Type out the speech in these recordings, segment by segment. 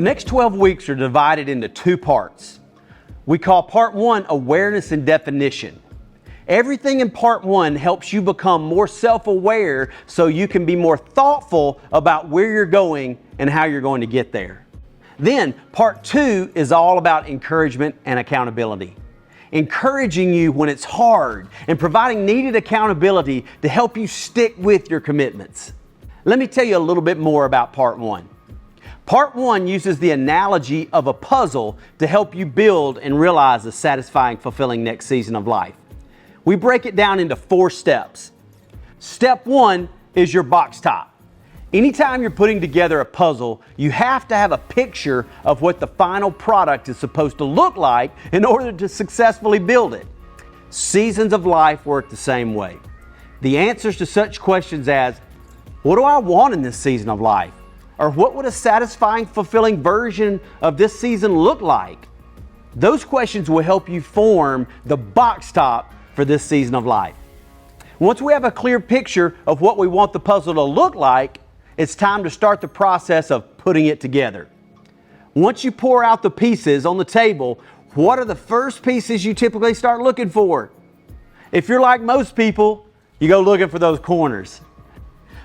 The next 12 weeks are divided into two parts. We call part one awareness and definition. Everything in part one helps you become more self-aware so you can be more thoughtful about where you're going and how you're going to get there. Then part two is all about encouragement and accountability. Encouraging you when it's hard and providing needed accountability to help you stick with your commitments. Let me tell you a little bit more about part one. Part one uses the analogy of a puzzle to help you build and realize a satisfying, fulfilling next season of life. We break it down into 4 steps. Step 1 is your box top. Anytime you're putting together a puzzle, you have to have a picture of what the final product is supposed to look like in order to successfully build it. Seasons of life work the same way. The answers to such questions as, what do I want in this season of life? Or what would a satisfying, fulfilling version of this season look like? Those questions will help you form the box top for this season of life. Once we have a clear picture of what we want the puzzle to look like, it's time to start the process of putting it together. Once you pour out the pieces on the table, what are the first pieces you typically start looking for? If you're like most people, you go looking for those corners.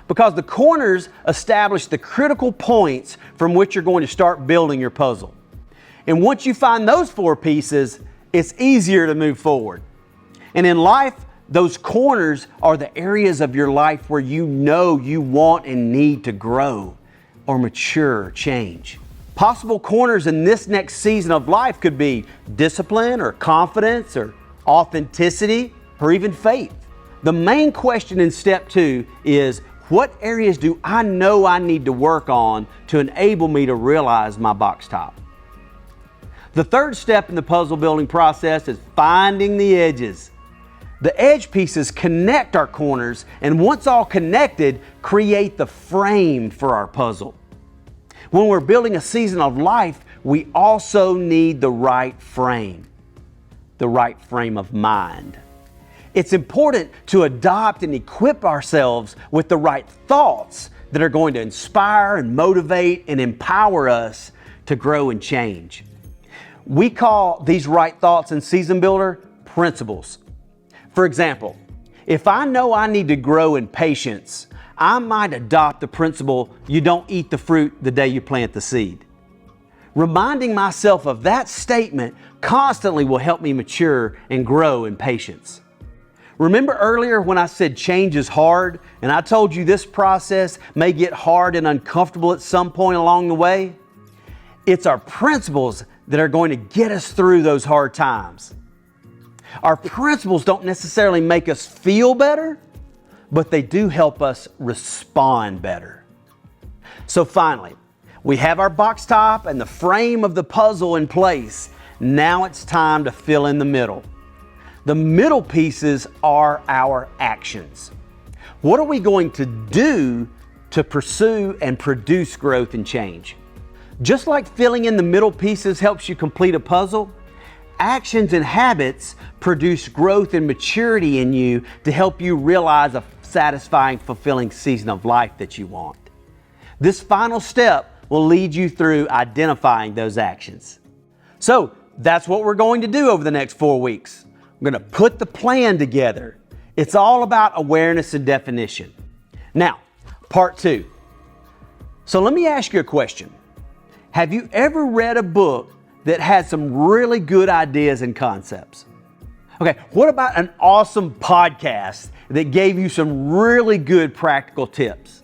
Because the corners establish the critical points from which you're going to start building your puzzle. And once you find those 4 pieces, it's easier to move forward. And in life, those corners are the areas of your life where you know you want and need to grow or mature, change. Possible corners in this next season of life could be discipline or confidence or authenticity or even faith. The main question in step 2 is, what areas do I know I need to work on to enable me to realize my box top? The third step in the puzzle building process is finding the edges. The edge pieces connect our corners, and once all connected, create the frame for our puzzle. When we're building a season of life, we also need the right frame of mind. It's important to adopt and equip ourselves with the right thoughts that are going to inspire and motivate and empower us to grow and change. We call these right thoughts in Season Builder principles. For example, if I know I need to grow in patience, I might adopt the principle, you don't eat the fruit the day you plant the seed. Reminding myself of that statement constantly will help me mature and grow in patience. Remember earlier when I said change is hard, and I told you this process may get hard and uncomfortable at some point along the way? It's our principles that are going to get us through those hard times. Our principles don't necessarily make us feel better, but they do help us respond better. So finally, we have our box top and the frame of the puzzle in place. Now it's time to fill in the middle. The middle pieces are our actions. What are we going to do to pursue and produce growth and change? Just like filling in the middle pieces helps you complete a puzzle, actions and habits produce growth and maturity in you to help you realize a satisfying, fulfilling season of life that you want. This final step will lead you through identifying those actions. So that's what we're going to do over the next 4 weeks. We're going to put the plan together. It's all about awareness and definition. Now, part 2. So let me ask you a question. Have you ever read a book that had some really good ideas and concepts? Okay, what about an awesome podcast that gave you some really good practical tips?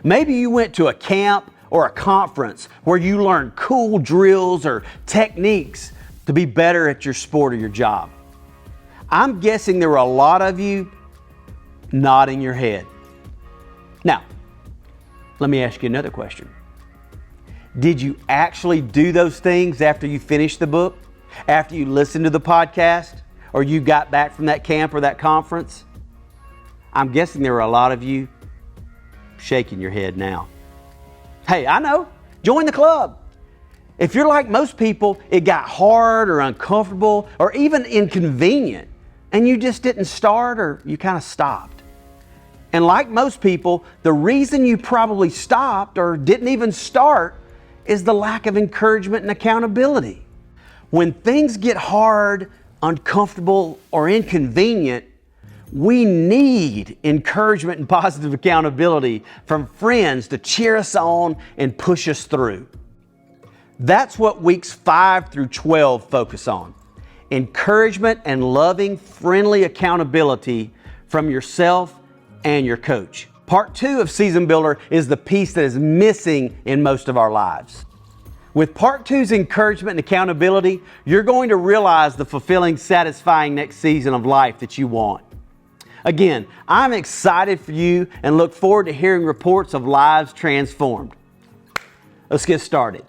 Maybe you went to a camp or a conference where you learned cool drills or techniques to be better at your sport or your job. I'm guessing there were a lot of you nodding your head. Now, let me ask you another question. Did you actually do those things after you finished the book? After you listened to the podcast? Or you got back from that camp or that conference? I'm guessing there were a lot of you shaking your head now. Hey, I know. Join the club. If you're like most people, it got hard or uncomfortable or even inconvenient, and you just didn't start or you kind of stopped. And like most people, the reason you probably stopped or didn't even start is the lack of encouragement and accountability. When things get hard, uncomfortable, or inconvenient, we need encouragement and positive accountability from friends to cheer us on and push us through. That's what weeks 5 through 12 focus on. Encouragement and loving, friendly accountability from yourself and your coach. Part 2 of Season Builder is the piece that is missing in most of our lives. With Part 2's encouragement and accountability, you're going to realize the fulfilling, satisfying next season of life that you want. Again, I'm excited for you and look forward to hearing reports of lives transformed. Let's get started.